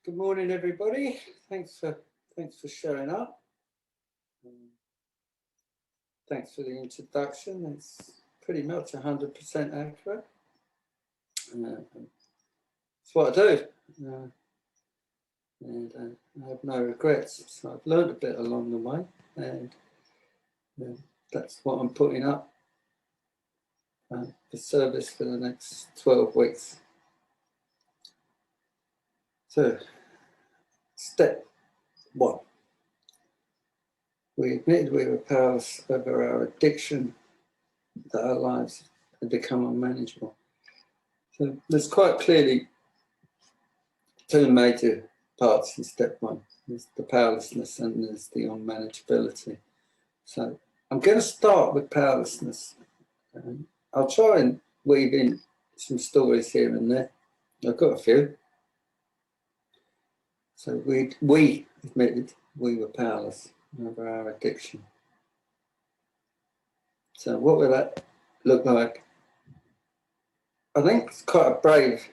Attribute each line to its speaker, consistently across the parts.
Speaker 1: Good morning, everybody. Thanks for showing up. Thanks for the introduction. It's pretty much 100% accurate. It's what I do, and I have no regrets. So I've learned a bit along the way, and that's what I'm putting up for service for the next 12 weeks. So, step one. We admitted we were powerless over our addiction, that our lives had become unmanageable. So there's quite clearly two major parts in step one. There's the powerlessness and there's the unmanageability. So I'm going to start with powerlessness. I'll try and weave in some stories here and there. I've got a few. So we admitted we were powerless over our addiction. So what would that look like? I think it's quite a brave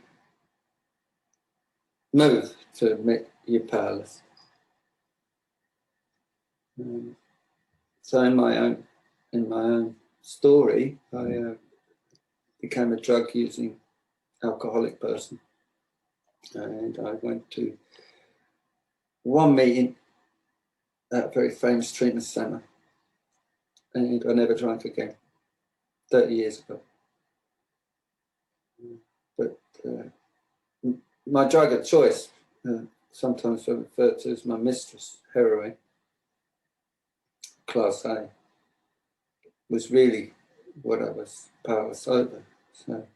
Speaker 1: move to admit you're powerless. So in my own story, I became a drug-using alcoholic person, and I went to one meeting at a very famous treatment centre, and I never drank again. 30 years ago. But my drug of choice, sometimes referred to as my mistress, heroin, class A, was really what I was powerless over. So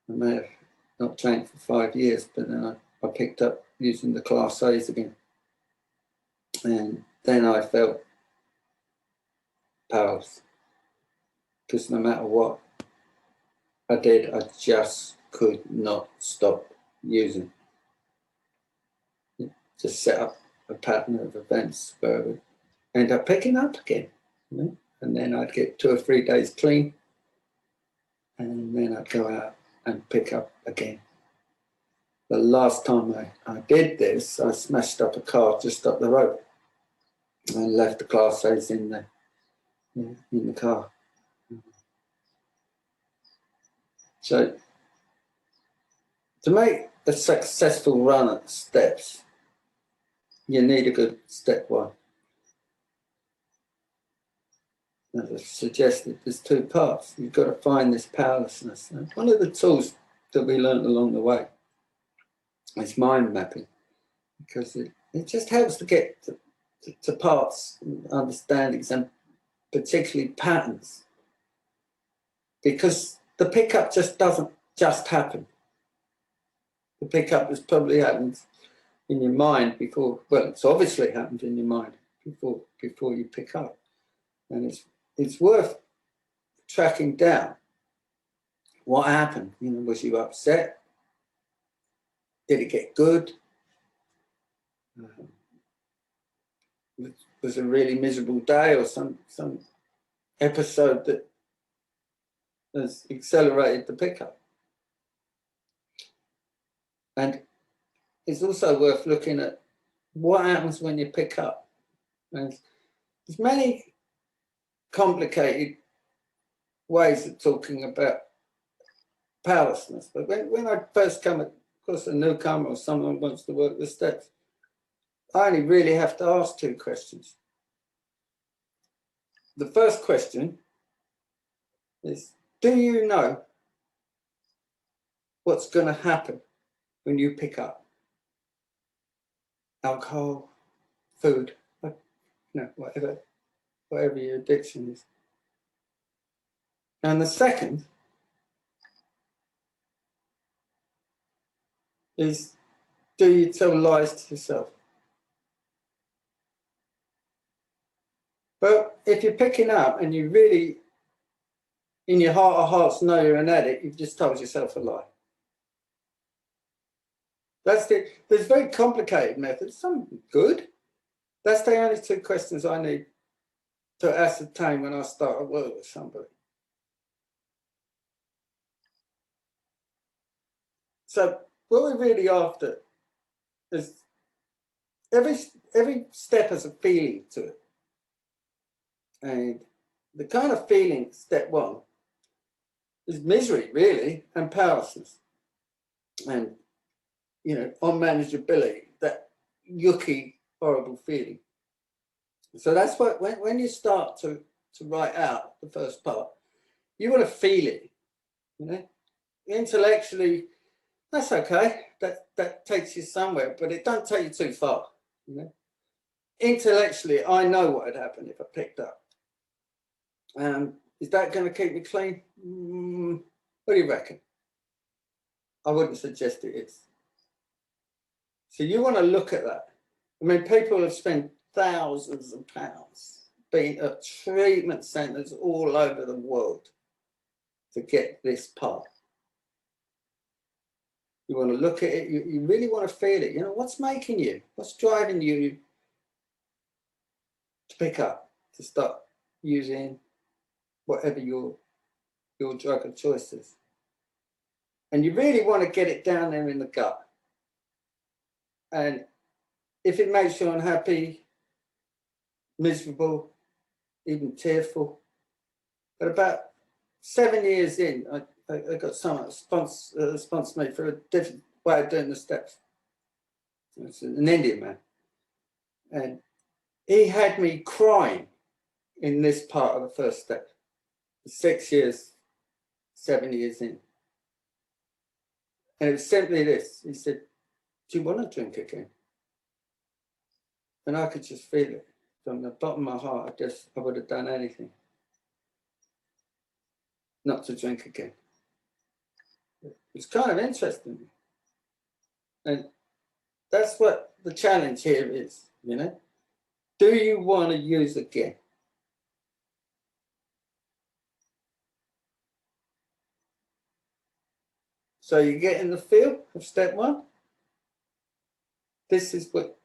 Speaker 1: I may have not drank for 5 years, but then I picked up using the class A's again. And then I felt powerless, because no matter what I did, I just could not stop using. Just set up a pattern of events where I would end up picking up again, and then I'd get 2 or 3 days clean, and then I'd go out and pick up again. The last time I did this, I smashed up a car just up the road and left the class A's in the car. So to make a successful run at steps, you need a good step one. As I suggested, there's 2 parts. You've got to find this powerlessness. And one of the tools that we learned along the way is mind mapping, because it just helps to get to parts, understandings, and particularly patterns. Because the pickup just doesn't just happen. The pickup has probably happened in your mind before. Well, it's obviously happened in your mind before you pick up, and it's worth tracking down what happened. Was you upset? Did it get good? Was a really miserable day, or some episode that has accelerated the pickup? And it's also worth looking at what happens when you pick up. And there's many complicated ways of talking about powerlessness, but when I first come across a newcomer or someone who wants to work the steps, I only really have to ask 2 questions. The first question is, do you know what's going to happen when you pick up alcohol, food, whatever your addiction is? And the second is, do you tell lies to yourself? But if you're picking up and you really, in your heart of hearts, know you're an addict, you've just told yourself a lie. There's very complicated methods, some good. That's the only 2 questions I need to ascertain when I start a work with somebody. So what we're really after there's every step has a feeling to it. And the kind of feeling, step one, is misery, really, and powerlessness. And, you know, unmanageability, that yucky, horrible feeling. So that's what, when you start to write out the first part, you want to feel it, you know. Intellectually, that's okay. That takes you somewhere, but it don't take you too far, you know. Intellectually, I know what had happened if I picked up. Is that going to keep me clean? What do you reckon? I wouldn't suggest it is. So you want to look at that. I mean, people have spent thousands of pounds being at treatment centres all over the world to get this part. You want to look at it, you really want to feel it. You know, what's making you? What's driving you to pick up, to start using whatever your drug of choice is? And you really want to get it down there in the gut. And if it makes you unhappy, miserable, even tearful, but about 7 years in, I got someone sponsor me for a different way of doing the steps. It's an Indian man. And he had me crying in this part of the first step. 6 years, 7 years in. And it was simply this. He said, do you want to drink again? And I could just feel it. From the bottom of my heart, I would have done anything not to drink again. It's kind of interesting. And that's what the challenge here is, you know? Do you want to use again? So you get in the feel of step one. This is what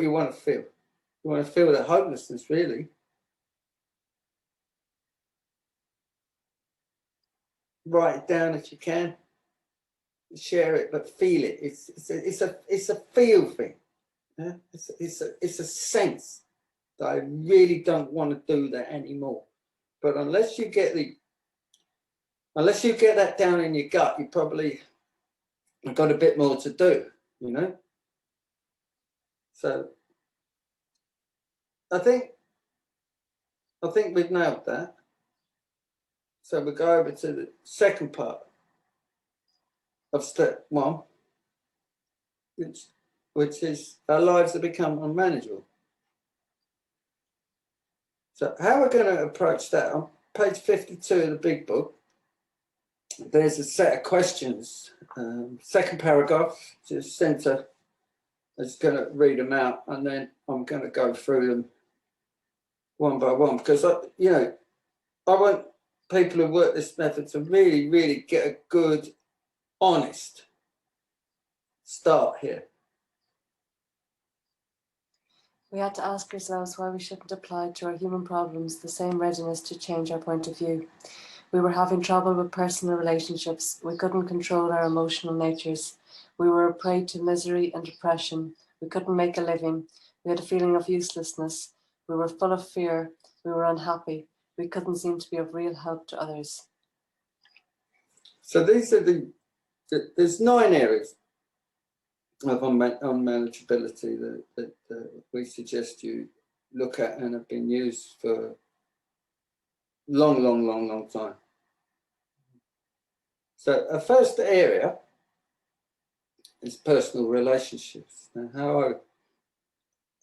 Speaker 1: you want to feel. You want to feel the hopelessness, really. Write it down if you can. Share it, but feel it. It's a feel thing. Yeah? It's a sense that I really don't want to do that anymore. But unless you get that down in your gut, you probably have got a bit more to do, you know. So I think we've nailed that. So we'll go over to the second part of step one, which is our lives have become unmanageable. So how we're going to approach that, on page 52 of the big book, there's a set of questions. Second paragraph, just center. I'm just going to read them out, and then I'm going to go through them one by one, because I want people who work this method to really, really get a good, honest start here.
Speaker 2: We had to ask ourselves why we shouldn't apply to our human problems the same readiness to change our point of view. We were having trouble with personal relationships. We couldn't control our emotional natures. We were a prey to misery and depression. We couldn't make a living. We had a feeling of uselessness. We were full of fear. We were unhappy. We couldn't seem to be of real help to others.
Speaker 1: So these are there's 9 areas of unmanageability that we suggest you look at and have been used for long time. So a first area is personal relationships. Now, how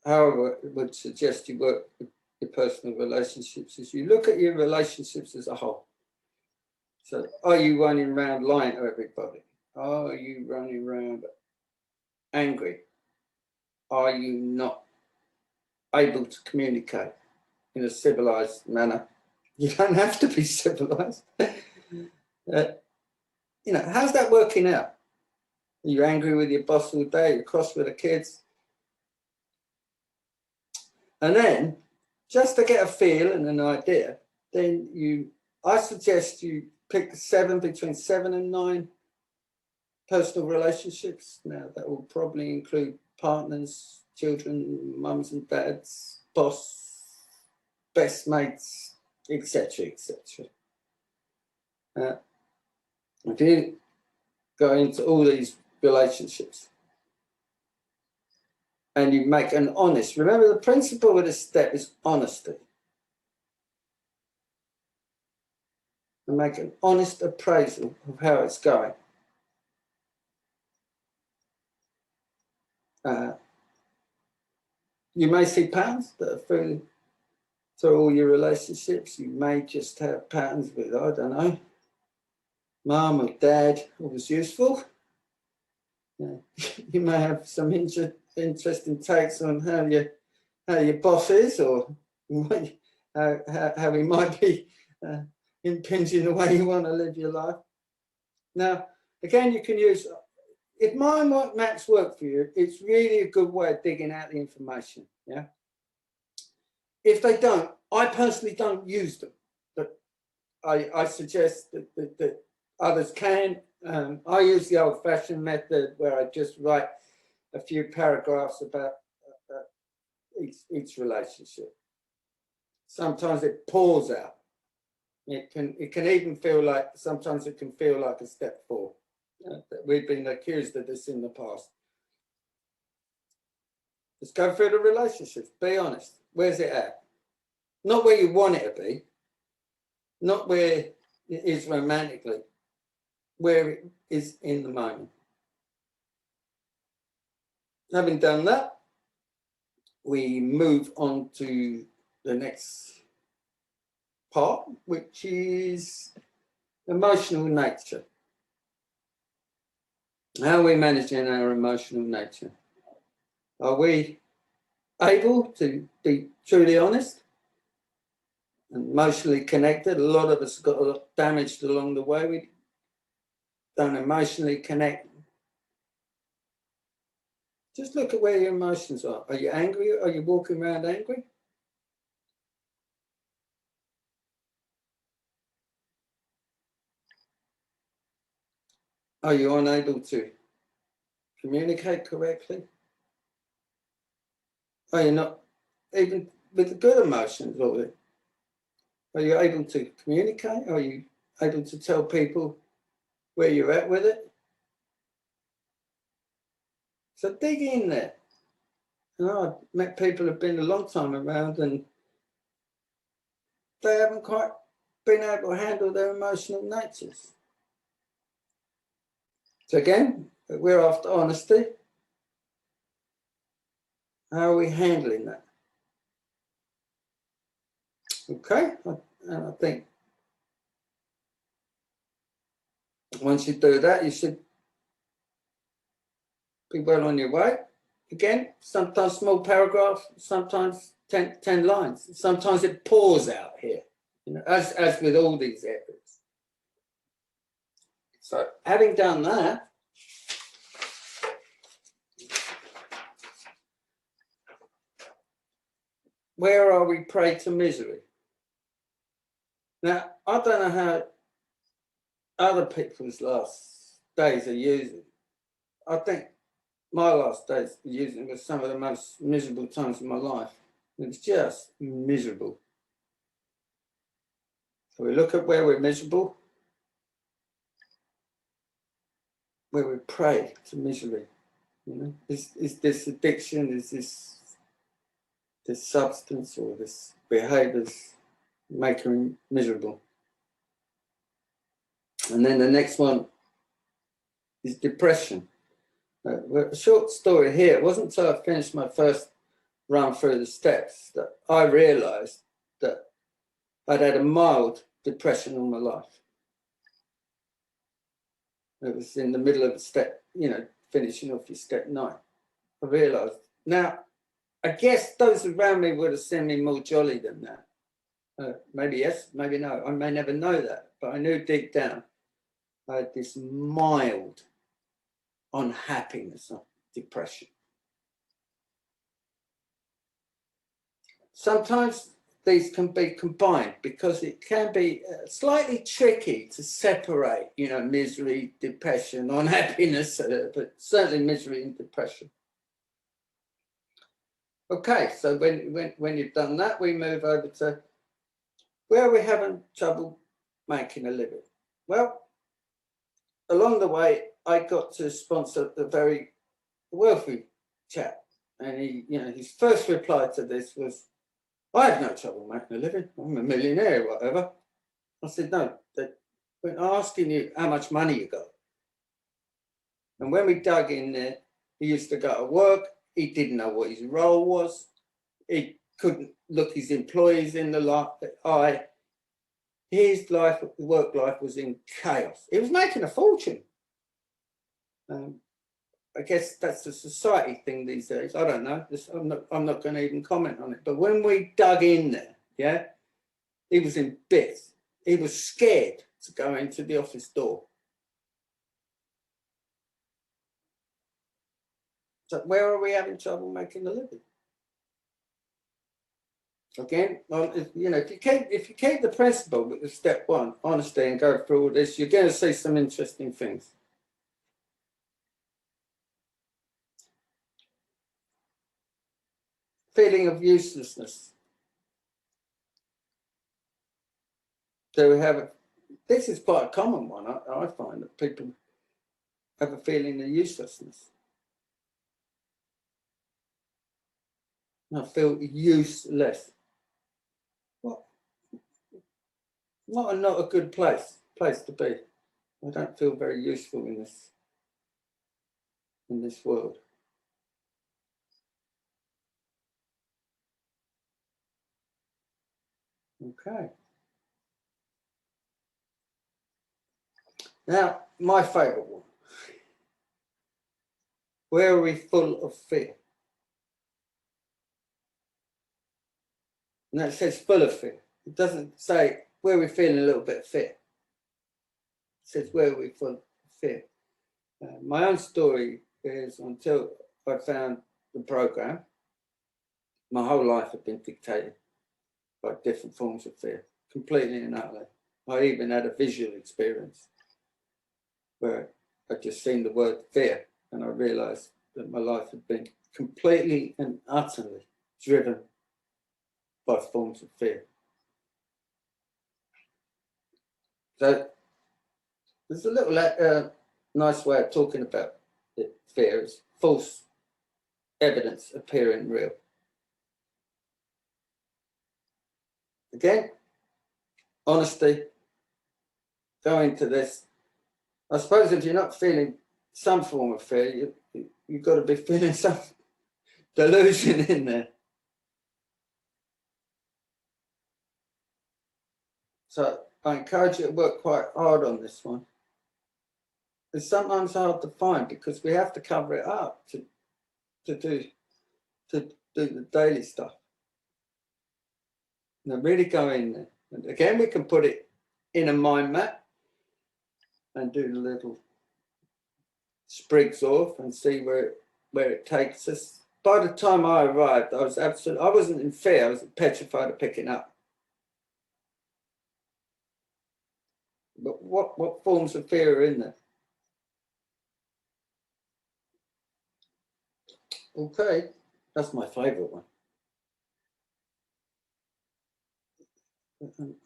Speaker 1: I would suggest you work with your personal relationships is you look at your relationships as a whole. So are you running around lying to everybody? Are you running around angry? Are you not able to communicate in a civilized manner? You don't have to be civilized. How's that working out? Are you angry with your boss all day? You're cross with the kids? And then, just to get a feel and an idea, then I suggest you pick between 7 and 9 personal relationships. Now, that will probably include partners, children, mums and dads, boss, best mates, etc., etc. If you go into all these relationships and you make an honest, remember the principle of this step is honesty. And make an honest appraisal of how it's going. You may see patterns that are through all your relationships. You may just have patterns with, I don't know, mum or dad who was useful. You may have some interesting takes on how your boss is, or how he might be impinging the way you want to live your life. Now, again, you can use, if mind maps work for you, it's really a good way of digging out the information. Yeah. If they don't, I personally don't use them, but I suggest that others can. I use the old-fashioned method where I just write a few paragraphs about each relationship. Sometimes it pours out. It can even feel like, sometimes it can feel like a step 4. We've been accused of this in the past. Just go through the relationships. Be honest. Where's it at? Not where you want it to be. Not where it is romantically. Where it is in the moment. Having done that, we move on to the next part, which is emotional nature. How are we managing our emotional nature? Are we able to be truly honest and emotionally connected? A lot of us got a lot damaged along the way. We don't emotionally connect. Just look at where your emotions are. Are you angry? Are you walking around angry? Are you unable to communicate correctly? Are you not, even with the good emotions, are you able to communicate? Are you able to tell people where you're at with it? So dig in there. You know, I've met people who've been a long time around and they haven't quite been able to handle their emotional natures. So again, we're after honesty. How are we handling that? Okay, and I think once you do that, you should be well on your way. Again, sometimes small paragraphs, sometimes 10 lines. Sometimes it pours out here, you know, as with all these efforts. So having done that, where are we prey to misery? Now, I don't know how other people's last days are using. I think my last days using was some of the most miserable times of my life. It was just miserable. So we look at where we're miserable, where we prey to misery. You know, is this addiction? Is this substance or this behaviours making miserable? And then the next one is depression. A short story here. It wasn't until I finished my first run through the steps that I realised that I'd had a mild depression all my life. It was in the middle of a step, you know, finishing off your step 9. I realised. Now, I guess those around me would have seen me more jolly than that. Maybe yes, maybe no. I may never know that, but I knew deep down I had this mild unhappiness, depression. Sometimes these can be combined because it can be slightly tricky to separate, you know, misery, depression, unhappiness, but certainly misery and depression. Okay, so when you've done that, we move over to where are we having trouble making a living? Well, along the way, I got to sponsor a very wealthy chap, and he, you know, his first reply to this was, "I have no trouble making a living. I'm a millionaire, whatever." I said, "No, when asking you how much money you got." And when we dug in there, he used to go to work. He didn't know what his role was. He couldn't look his employees in the eye. His life, work life, was in chaos. He was making a fortune. I guess that's a society thing these days. I don't know. I'm not going to even comment on it. But when we dug in there, yeah, he was in bits. He was scared to go into the office door. So where are we having trouble making a living? Again, you know, if you keep the principle with step one, honesty, and go through all this, you're going to see some interesting things. Feeling of uselessness. So we have this is quite a common one. I find that people have a feeling of uselessness. I feel useless. What? Not a good place to be. I don't feel very useful in this world. Okay. Now, my favourite one. Where are we full of fear? And that says full of fear. It doesn't say where we're feeling a little bit of fear. It says where are we full of fear. My own story is until I found the program, my whole life had been dictated by different forms of fear, completely and utterly. I even had a visual experience where I'd just seen the word fear and I realised that my life had been completely and utterly driven by forms of fear. So there's a little nice way of talking about it. Fear is false evidence appearing real. Again, honesty, go into this. I suppose if you're not feeling some form of fear, you've got to be feeling some delusion in there. So I encourage you to work quite hard on this one. It's sometimes hard to find because we have to cover it up to do the daily stuff. Now really go in there. And again, we can put it in a mind map and do the little sprigs off and see where it takes us. By the time I arrived, I wasn't in fear, I was petrified of picking up. But what forms of fear are in there? Okay, that's my favourite one.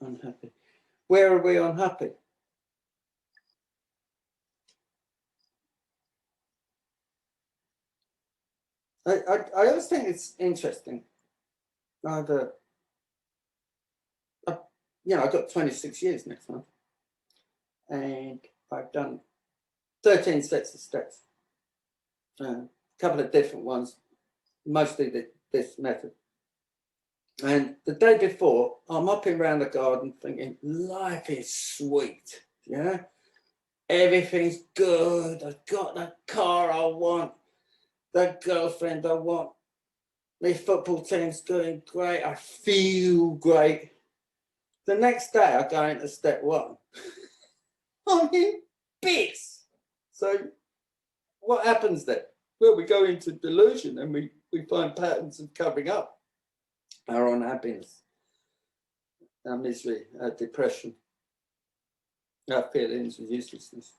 Speaker 1: Unhappy. Where are we unhappy? I always think it's interesting. I've got 26 years next month, and I've done 13 sets of steps. A couple of different ones, mostly this method. And the day before, I'm hopping around the garden thinking, life is sweet, yeah? Everything's good. I've got the car I want, the girlfriend I want. My football team's doing great. I feel great. The next day, I go into step one. I'm in bits. So what happens then? Well, we go into delusion and we find patterns of covering up our unhappiness. our misery, our depression, our feelings of uselessness.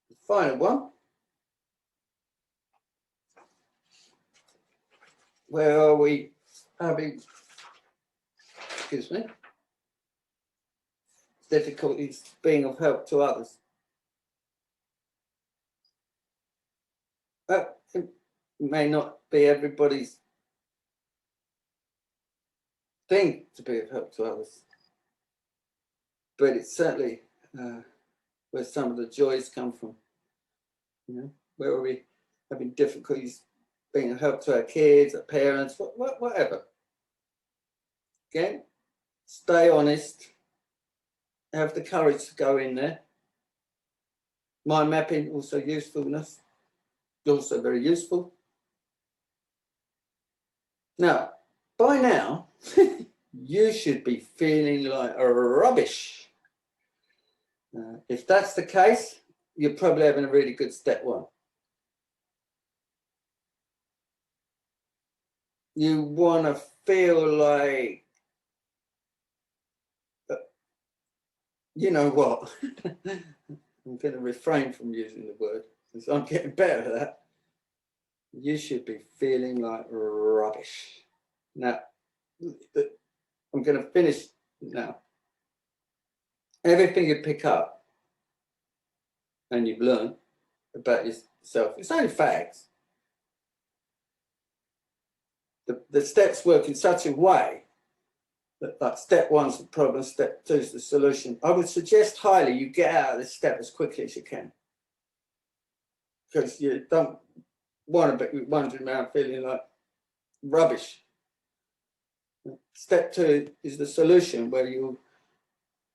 Speaker 1: The final one. Where are we having, excuse me, difficulties being of help to others? It may not be everybody's thing to be of help to others, but it's certainly where some of the joys come from. You know, where are we having difficulties being of help to our kids, our parents, whatever. Again, stay honest, have the courage to go in there. Mind mapping, also usefulness, also very useful. Now, by now, you should be feeling like rubbish. If that's the case, you're probably having a really good step one. You want to feel like, you know what? I'm going to refrain from using the word because I'm getting better at that. You should be feeling like rubbish. Now, I'm going to finish now. Everything you pick up and you've learned about yourself, it's only facts. The steps work in such a way that like step one's the problem, step two's the solution. I would suggest highly you get out of this step as quickly as you can, because you don't want to be wandering around feeling like rubbish. Step two is the solution, where you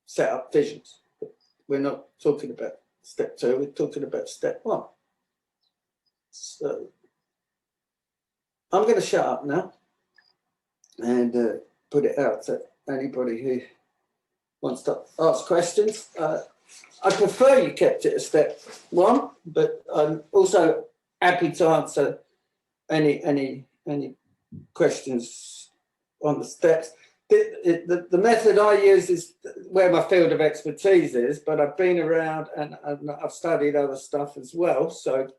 Speaker 1: set up visions. But we're not talking about step two, we're talking about step one. So I'm going to shut up now and put it out to anybody who wants to ask questions. I prefer you kept it at step one, but I'm also happy to answer any questions on the steps. The method I use is where my field of expertise is, but I've been around and I've studied other stuff as well. So,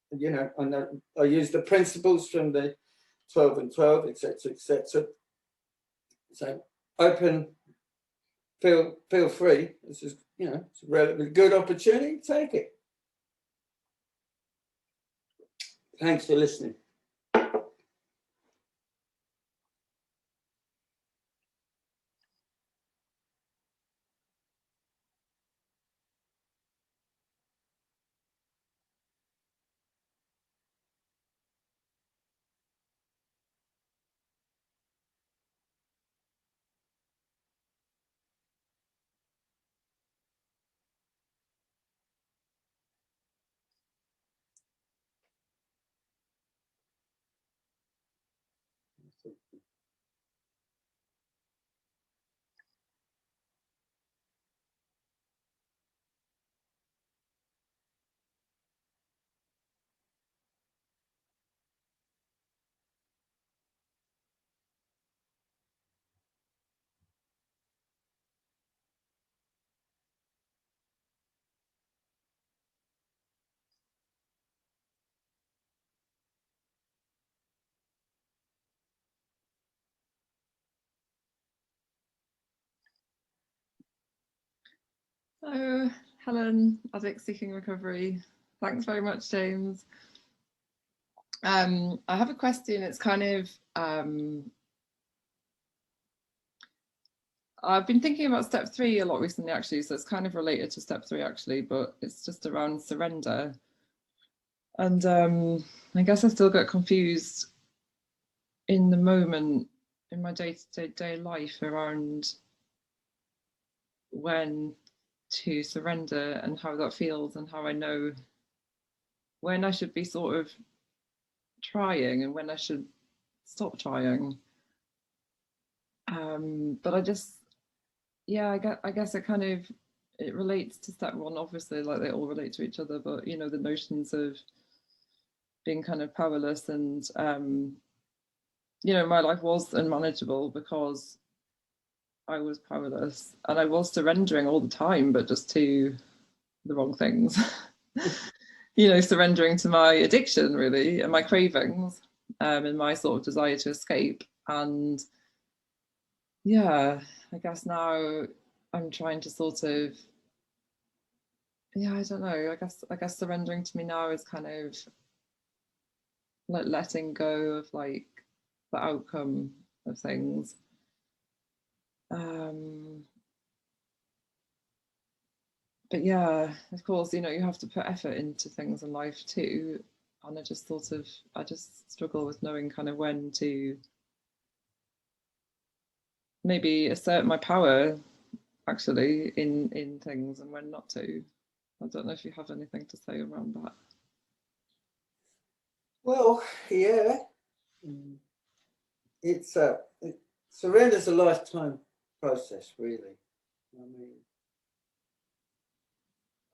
Speaker 1: you know, I use the principles from the 12 and 12, etc., etc. So open, feel free. This is, you know, it's a relatively good opportunity. Take it. Thanks for listening.
Speaker 3: Hello, Helen, Addict Seeking Recovery. Thanks very much, James. I have a question. It's kind of, I've been thinking about step 3 a lot recently, actually, so it's kind of related to step 3, actually, but it's just around surrender. And I guess I still get confused in the moment in my day-to-day life around when to surrender and how that feels and how I know when I should be sort of trying and when I should stop trying. But I just, yeah, I guess it kind of, it relates to step 1, obviously, like they all relate to each other, but you know, the notions of being kind of powerless and you know, my life was unmanageable because I was powerless and I was surrendering all the time, but just to the wrong things. You know, surrendering to my addiction really and my cravings, and my sort of desire to escape. And yeah, I guess now I'm trying to sort of, yeah, I don't know. I guess surrendering to me now is kind of like letting go of like the outcome of things. But yeah, of course, you know, you have to put effort into things in life too. And I just struggle with knowing kind of when to maybe assert my power actually in things and when not to. I don't know if you have anything to say around that.
Speaker 1: Well, yeah, surrender's a lifetime process, really. I mean,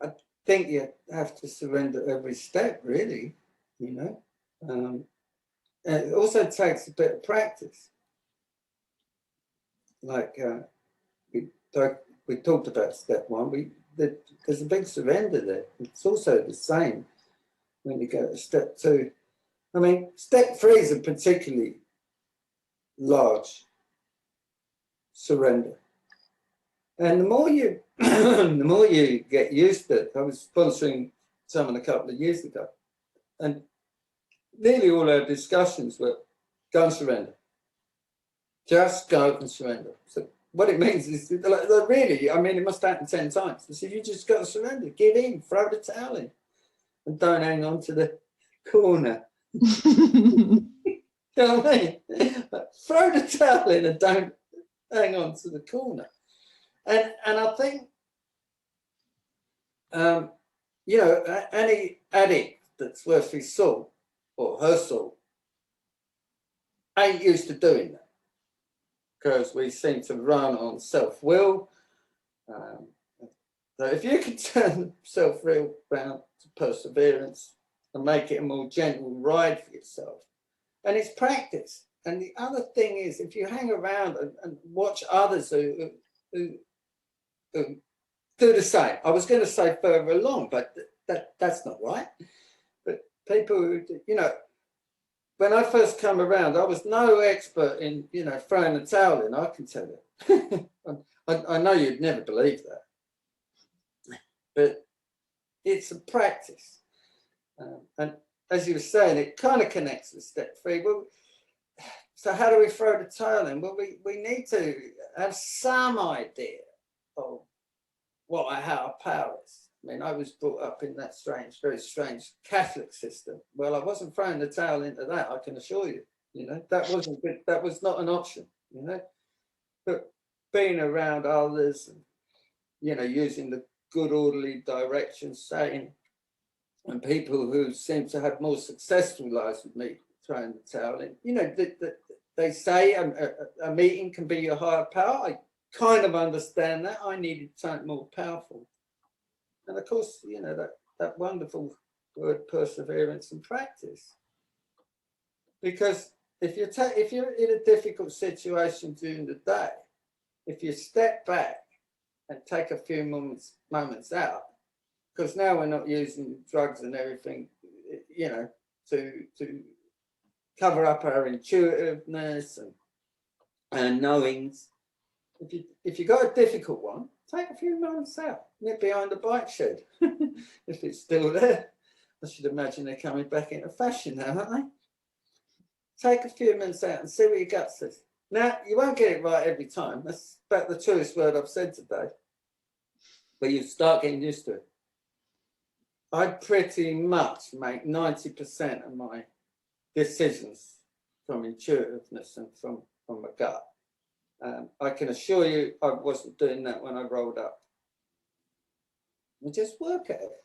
Speaker 1: I think you have to surrender every step, really, you know. And it also takes a bit of practice. Like we talked about step one, there's a big surrender there. It's also the same when you go to step two. I mean, step three is a particularly large surrender. And the more you the more you get used to it. I was sponsoring someone a couple of years ago, and nearly all our discussions were go and surrender. Just go and surrender. So what it means is like, really, I mean, it must happen 10 times. So you just got to surrender, give in, throw the towel in, and don't hang on to the corner. You know what I mean? Throw the towel in and don't hang on to the corner. And I think, you know, any addict that's worth his salt or her salt ain't used to doing that, because we seem to run on self-will. So if you can turn self-will around to perseverance and make it a more gentle ride for yourself, and it's practice. And the other thing is, if you hang around and watch others who do the same, I was going to say further along, but that's not right. But people who, you know, when I first come around, I was no expert in, you know, throwing the towel in, I can tell you. I know you'd never believe that. But it's a practice. And as you were saying, it kind of connects with step three. Well, so how do we throw the towel in? Well, we need to have some idea of what our higher power is. I mean, I was brought up in that strange, very strange Catholic system. Well, I wasn't throwing the towel into that, I can assure you. You know, that wasn't good. That was not an option, you know. But being around others and, you know, using the good orderly direction, saying, and people who seem to have more successful lives with me throwing the towel in, you know, they say a meeting can be your higher power. I kind of understand that. I needed something more powerful. And of course, you know, that wonderful word perseverance and practice. Because if you're in a difficult situation during the day, if you step back and take a few moments out, because now we're not using drugs and everything, you know, to cover up our intuitiveness and knowings. If you got a difficult one, take a few moments out, nip behind the bike shed, if it's still there. I should imagine they're coming back into fashion now, aren't they? Take a few minutes out and see what your gut says. Now, you won't get it right every time. That's about the truest word I've said today. But you start getting used to it. I pretty much make 90% of my decisions from intuitiveness and from my gut. I can assure you I wasn't doing that when I rolled up. We just work at it.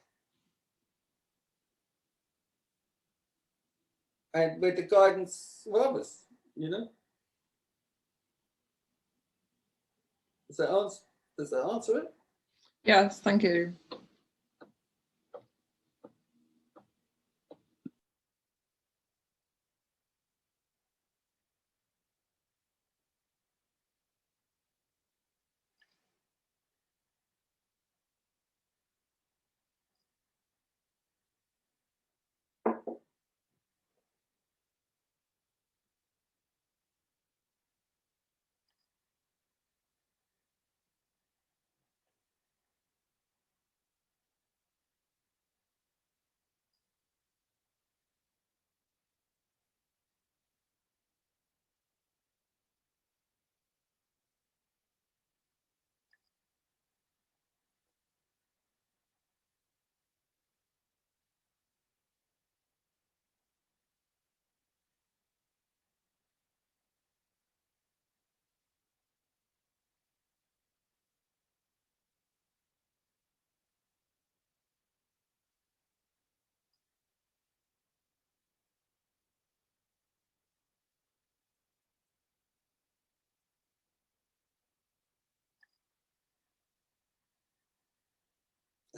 Speaker 1: And with the guidance of others, you know. Does that answer it?
Speaker 3: Yes, thank you.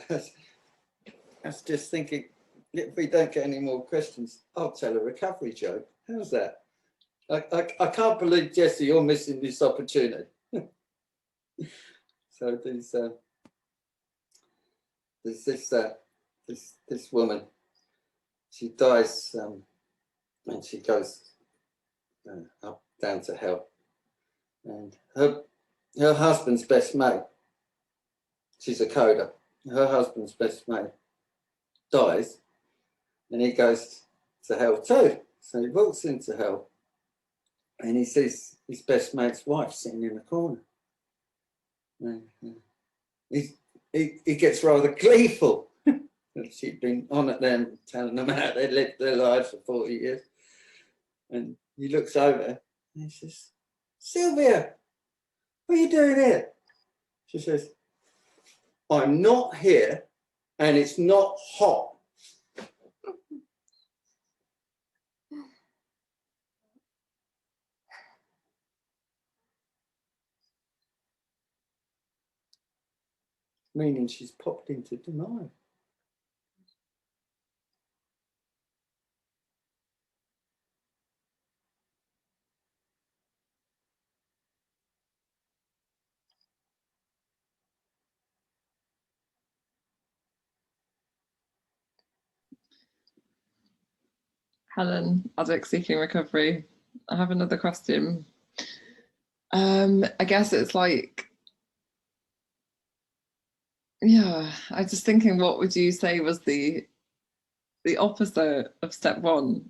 Speaker 1: I was just thinking, if we don't get any more questions, I'll tell a recovery joke. How's that? I can't believe, Jesse, you're missing this opportunity. So there's this woman. She dies, and she goes up down to hell, and her husband's best mate. She's a coder. Her husband's best mate dies, and he goes to hell too. So he walks into hell, and he sees his best mate's wife sitting in the corner. And he gets rather gleeful. She'd been on at them, telling them how they lived their lives for 40 years. And he looks over and he says, "Sylvia, what are you doing here?" She says, "I'm not here and it's not hot." Meaning she's popped into denial.
Speaker 3: Helen, addict seeking recovery. I have another question. I guess it's like, yeah, I was just thinking, what would you say was the opposite of step one?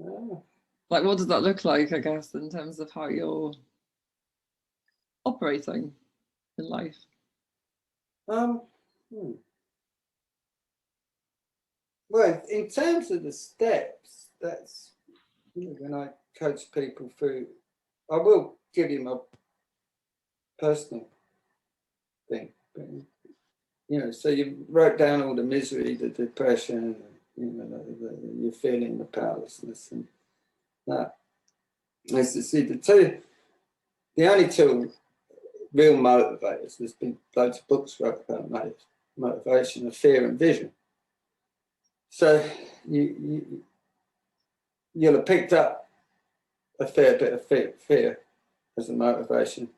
Speaker 1: Oh.
Speaker 3: Like, what does that look like, I guess, in terms of how you're operating in life?
Speaker 1: Well, in terms of the steps, that's, you know, when I coach people through, I will give you my personal thing. But, you know, so you wrote down all the misery, the depression, you know, you're feeling the powerlessness and that. Nice to see the only two real motivators. There's been loads of books wrote about motivation of fear and vision. So you'll have picked up a fair bit of fear as a motivation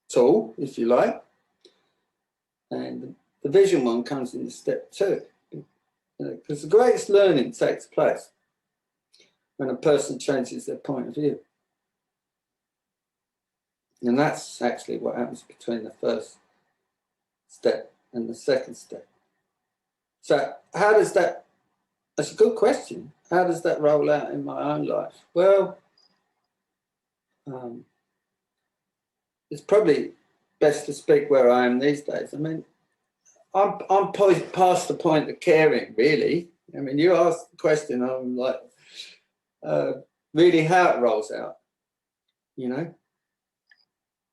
Speaker 1: tool, if you like. And the vision one comes in step two. Because the greatest learning takes place when a person changes their point of view. And that's actually what happens between the first step and the second step. So how does that, that's a good question. How does that roll out in my own life? Well, it's probably best to speak where I am these days. I mean, I'm past the point of caring, really. I mean, you asked the question, I'm like, really how it rolls out, you know?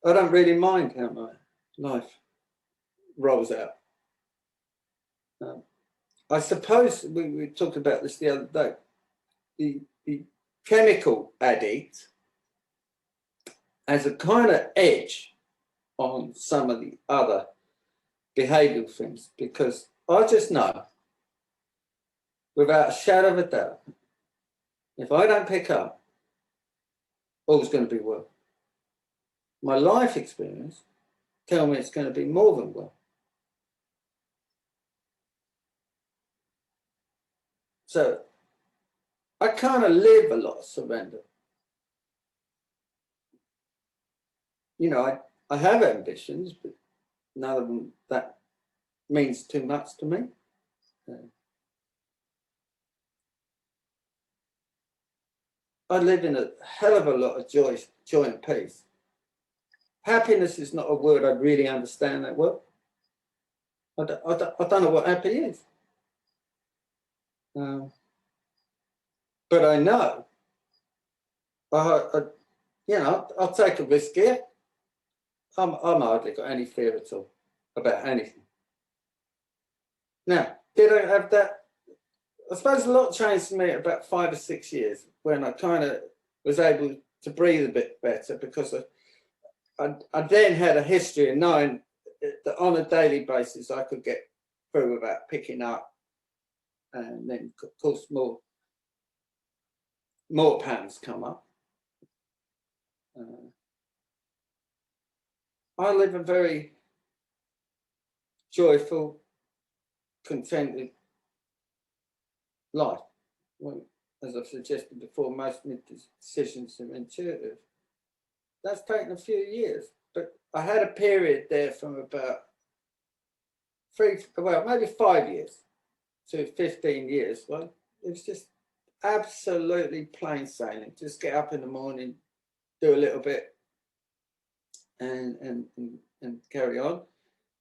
Speaker 1: I don't really mind how my life rolls out. I suppose we talked about this the other day. The chemical addict has a kind of edge on some of the other behavioural things, because I just know, without a shadow of a doubt, if I don't pick up, all's going to be well. My life experience tell me it's going to be more than well. So I kind of live a lot of surrender. You know, I have ambitions, but none of them that means too much to me. I live in a hell of a lot of joy and peace. Happiness is not a word I really understand that well. I don't know what happy is. But I know, you know, I'll take a risk here. I'm hardly got any fear at all about anything. Now, did I have that? I suppose a lot changed for me about 5 or 6 years when I kind of was able to breathe a bit better, because I then had a history of knowing that that on a daily basis I could get through without picking up, and then of course more patterns come up. I live a very joyful, contented life. Well, as I've suggested before, most decisions are intuitive. That's taken a few years, but I had a period there from about maybe 5 years to 15 years. Well, it was just absolutely plain sailing. Just get up in the morning, do a little bit, and carry on.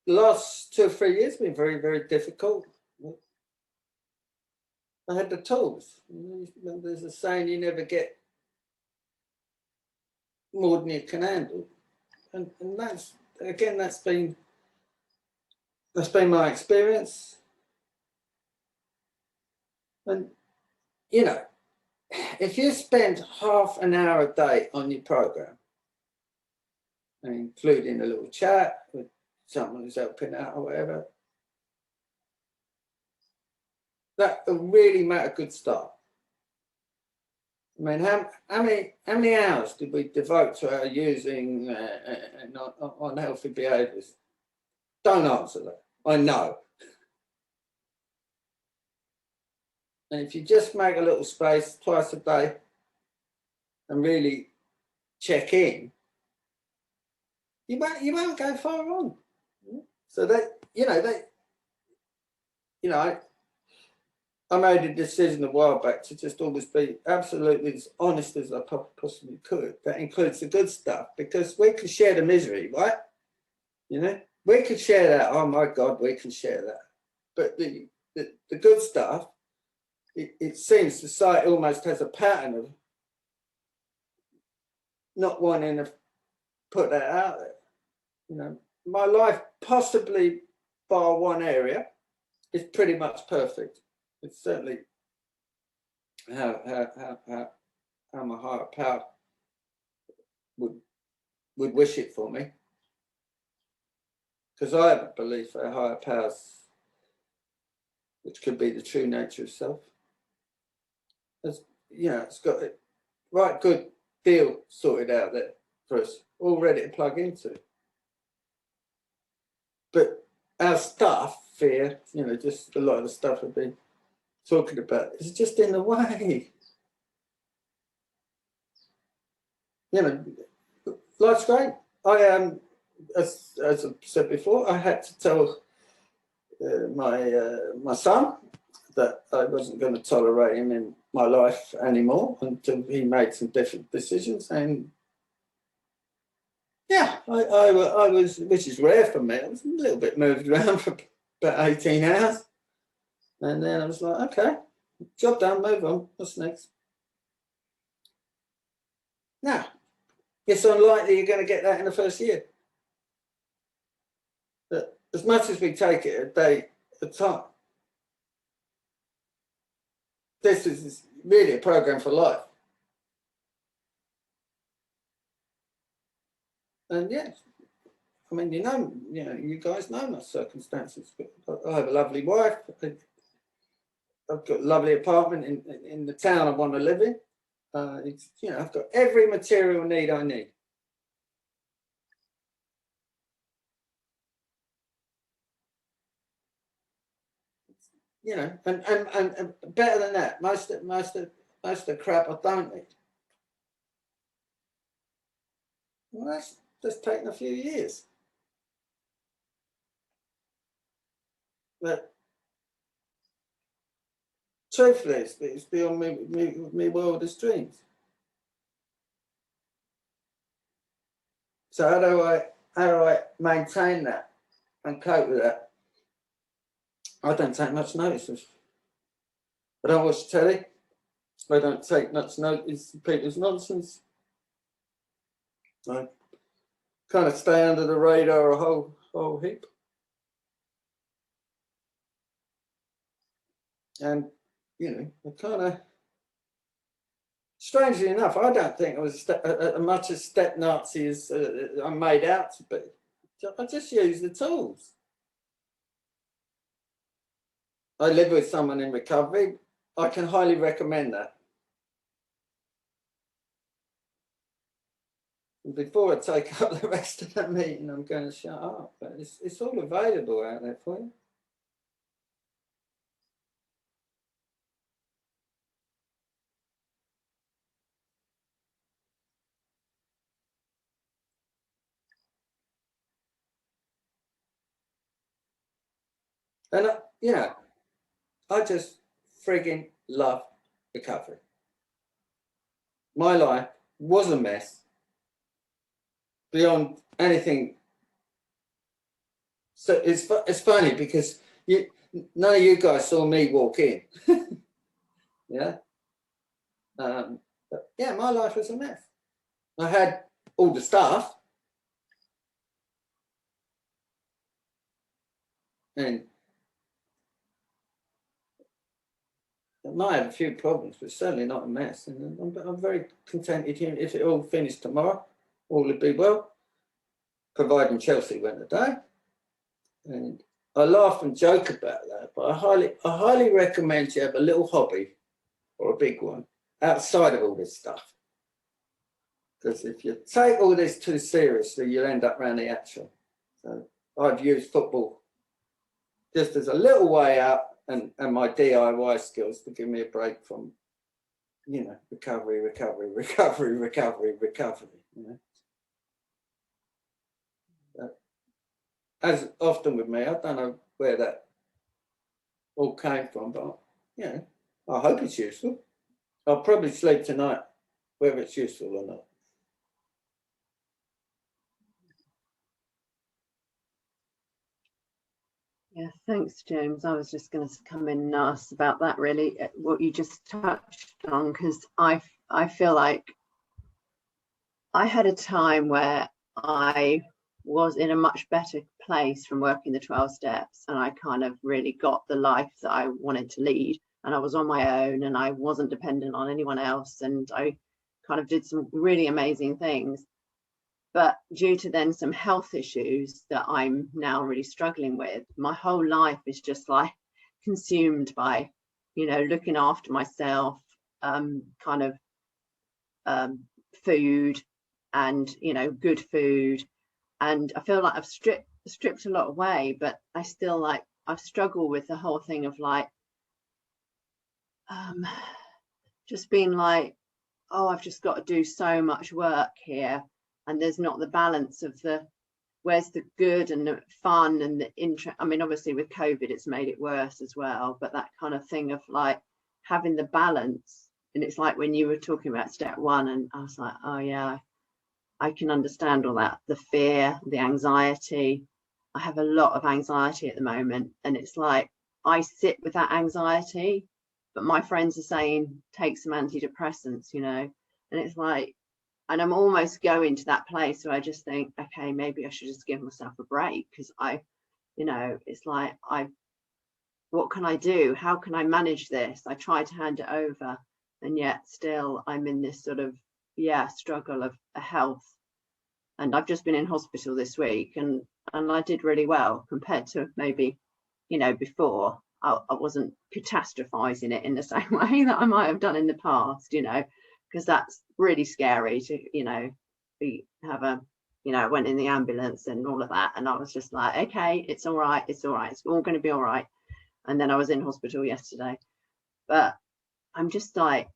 Speaker 1: The last 2 or 3 years have been very, very difficult. I had the tools. There's a saying, you never get more than you can handle. And that's, again, that's been my experience. And, you know, if you spend half an hour a day on your program, including a little chat with someone who's helping out or whatever, that will really make a good start. I mean, how many hours did we devote to our using on healthy behaviours? Don't answer that. I know. And if you just make a little space twice a day and really check in, you won't go far wrong. So I made a decision a while back to just always be absolutely as honest as I possibly could. That includes the good stuff, because we can share the misery, right? You know, we can share that. Oh my God, we can share that. But the good stuff, it seems society almost has a pattern of not wanting to put that out there. You know, my life, possibly bar one area, is pretty much perfect. It's certainly how my higher power would wish it for me, because I have a belief that higher powers, which could be the true nature of self, has, you know, it's got a right good deal sorted out there for us, all ready to plug into. But our stuff, fear, you know, just a lot of the stuff I've been talking about, is just in the way. You know, life's great. I am, as I said before, I had to tell my son that I wasn't going to tolerate him in my life anymore until he made some different decisions. And yeah, I was, which is rare for me, I was a little bit moved around for about 18 hours. And then I was like, okay, job done, move on, what's next? Now, it's unlikely you're going to get that in the first year. But as much as we take it a day at a time, this is really a program for life. And yes, I mean, you know, you guys know my circumstances. I have a lovely wife. I've got a lovely apartment in the town I want to live in. It's, you know, I've got every material need I need. You know, and better than that, most of the crap I don't need. Well, that's just taken a few years. But truthfully, it's beyond me wildest dreams. So how do I maintain that and cope with that? I don't take much notice of. I don't watch telly. I don't take much notice of people's nonsense. I kind of stay under the radar a whole heap. And, you know, I kind of, strangely enough, I don't think I was much a step Nazi as I'm made out to be. So I just use the tools. I live with someone in recovery. I can highly recommend that. And before I take up the rest of the meeting, I'm going to shut up. But it's all available out there for you. And I just frigging love recovery. My life was a mess beyond anything. So it's funny because none of you guys saw me walk in. Yeah. But yeah, my life was a mess. I had all the stuff, and I might have a few problems, but certainly not a mess. And I'm very contented here. If it all finished tomorrow, all would be well, providing Chelsea win the day. And I laugh and joke about that, but I highly recommend you have a little hobby or a big one outside of all this stuff. Because if you take all this too seriously, you'll end up around the action. So I've used football just as a little way out and my DIY skills to give me a break from, recovery. But as often with me, I don't know where that all came from, but I hope it's useful. I'll probably sleep tonight, whether it's useful or not.
Speaker 4: Yeah, thanks, James. I was just going to come in and ask about that, really, what you just touched on, because I feel like I had a time where I was in a much better place from working the 12 steps, and I kind of really got the life that I wanted to lead, and I was on my own and I wasn't dependent on anyone else, and I kind of did some really amazing things. But due to then some health issues that I'm now really struggling with, my whole life is just like consumed by, looking after myself, food and, good food. And I feel like I've stripped a lot away, but I still I've struggled with the whole thing of just being like, oh, I've just got to do so much work here. And there's not the balance of where's the good and the fun and the interest. I mean, obviously with COVID, it's made it worse as well, but that kind of thing of having the balance. And it's like when you were talking about step one, and I was like, oh yeah, I can understand all that. The fear, the anxiety. I have a lot of anxiety at the moment. And it's like, I sit with that anxiety, but my friends are saying, take some antidepressants, and it's like, and I'm almost going to that place where I just think, okay, maybe I should just give myself a break, because it's like, what can I do? How can I manage this? I try to hand it over, and yet still I'm in this sort of, struggle of a health. And I've just been in hospital this week, and I did really well compared to maybe, before. I wasn't catastrophizing it in the same way that I might have done in the past, because that's really scary to, I went in the ambulance and all of that, and I was just like, okay, it's all right, it's all going to be all right. And then I was in hospital yesterday, but I'm just like,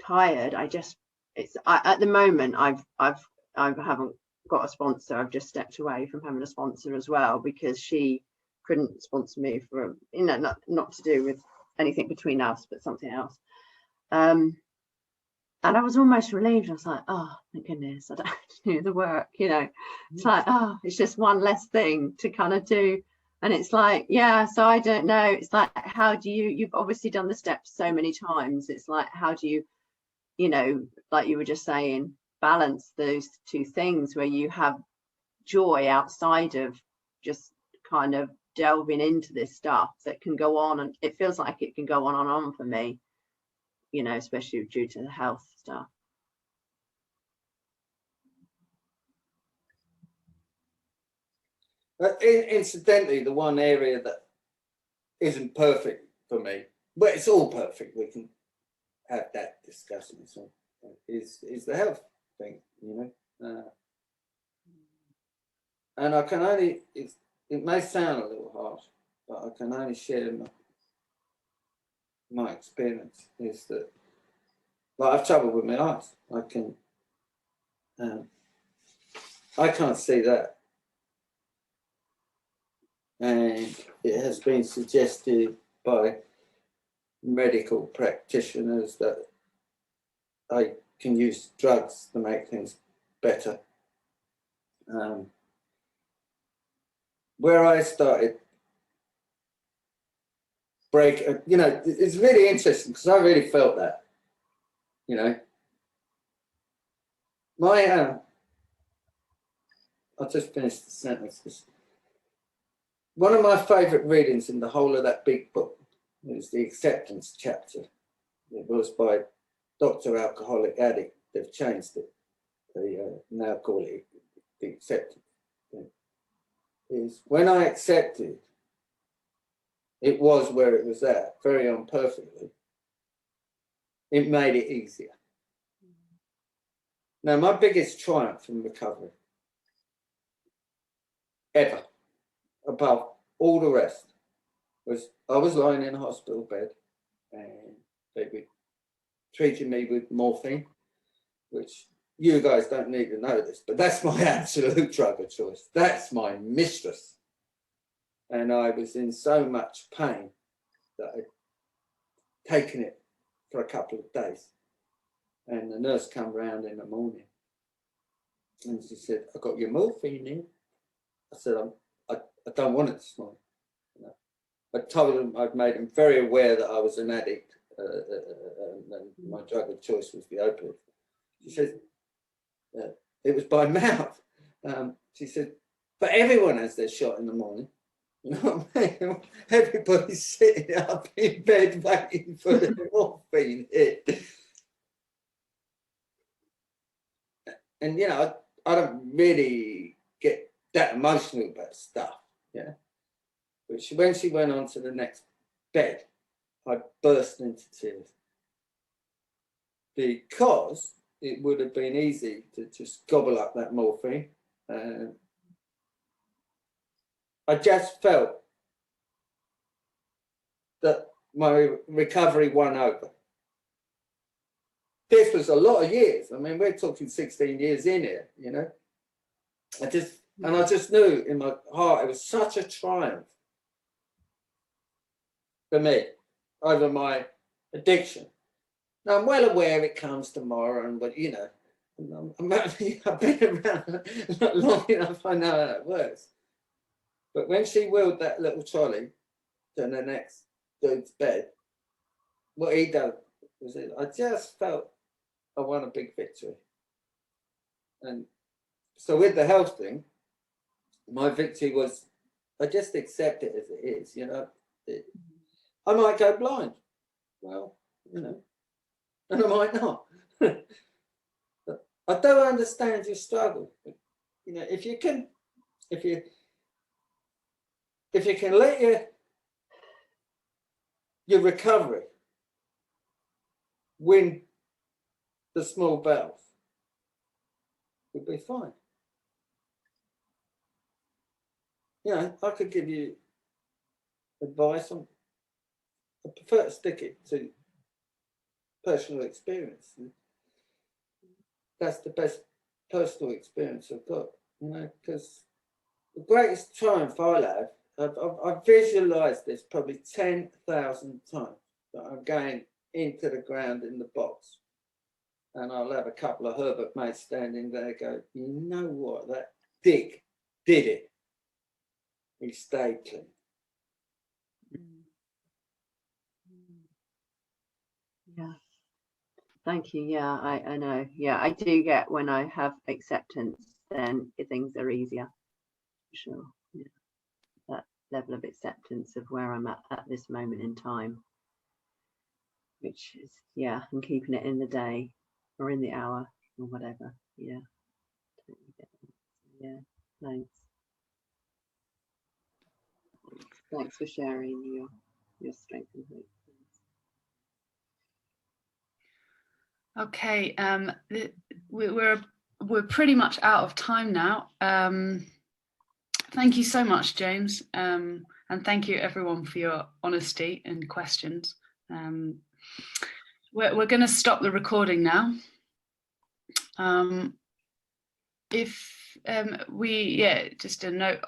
Speaker 4: tired. At the moment, I haven't got a sponsor. I've just stepped away from having a sponsor as well, because she couldn't sponsor me for, not to do with anything between us, but something else. And I was almost relieved. I was like, oh, thank goodness, I don't have to do the work, It's like, oh, it's just one less thing to kind of do. And it's like, so I don't know. It's like, how do you've obviously done the steps so many times. It's like, how do you, like you were just saying, balance those two things where you have joy outside of just kind of delving into this stuff that can go on, and it feels like it can go on and on for me, especially due to the health stuff.
Speaker 1: Incidentally, the one area that isn't perfect for me, but it's all perfect. We can have that discussion. Is the health thing, you know, and I can only. It may sound a little harsh, but I can only share my experience. Is that like I have trouble with my eyes. I can't see that. And it has been suggested by medical practitioners that I can use drugs to make things better. Where I started you know, it's really interesting because I really felt that, you know. I'll just finish the sentence. One of my favourite readings in the whole of that big book was the acceptance chapter. It was by Dr. Alcoholic Addict. They've changed it. They now call it the acceptance. Is when I accepted it was where it was at, very imperfectly, it made it easier. Now, my biggest triumph in recovery, ever, above all the rest, was I was lying in a hospital bed and they were treating me with morphine, which you guys don't need to know this, but that's my absolute drug of choice. That's my mistress. And I was in so much pain that I'd taken it for a couple of days. And the nurse came round in the morning and she said, "I got your morphine in." I said, I don't want it this morning. You know? I told them, I'd made them very aware that I was an addict and my drug of choice was the opiate. She said, it was by mouth. She said, but everyone has their shot in the morning. You know what I mean? Everybody's sitting up in bed waiting for the morphine hit. And, you know, I don't really get that emotional about stuff, yeah. But when she went on to the next bed, I burst into tears. Because it would have been easy to just gobble up that morphine. I just felt that my recovery won over. This was a lot of years. I mean, we're talking 16 years in here, you know. I just knew in my heart it was such a triumph for me over my addiction. Now, I'm well aware it comes tomorrow, but you know, I've been around not long enough, I know how that works. But when she wheeled that little trolley to the next dude's bed, what he done was I just felt I won a big victory. And so with the health thing, my victory was I just accept it as it is, you know. I might go blind. Well, you know, and I might not. But I don't understand your struggle. You know, if you can let your recovery win the small battles, you'll be fine. You know, I could give you advice on. I prefer to stick it to personal experience. That's the best personal experience I've got, you know, because the greatest triumph I'll have, I've visualised this probably 10,000 times, that I'm going into the ground in the box and I'll have a couple of Herbert mates standing there go, you know what, that Dick did it. He stayed clean.
Speaker 4: Yeah. Thank you. Yeah, I know. Yeah, I do get when I have acceptance, then things are easier. Sure. Yeah. That level of acceptance of where I'm at this moment in time, which is, yeah, and keeping it in the day or in the hour or whatever. Yeah. Totally get that. Yeah. Thanks. Thanks for sharing your strength and hope.
Speaker 5: Okay, we're pretty much out of time now. Thank you so much, James, and thank you everyone for your honesty and questions. We're going to stop the recording now. Just a note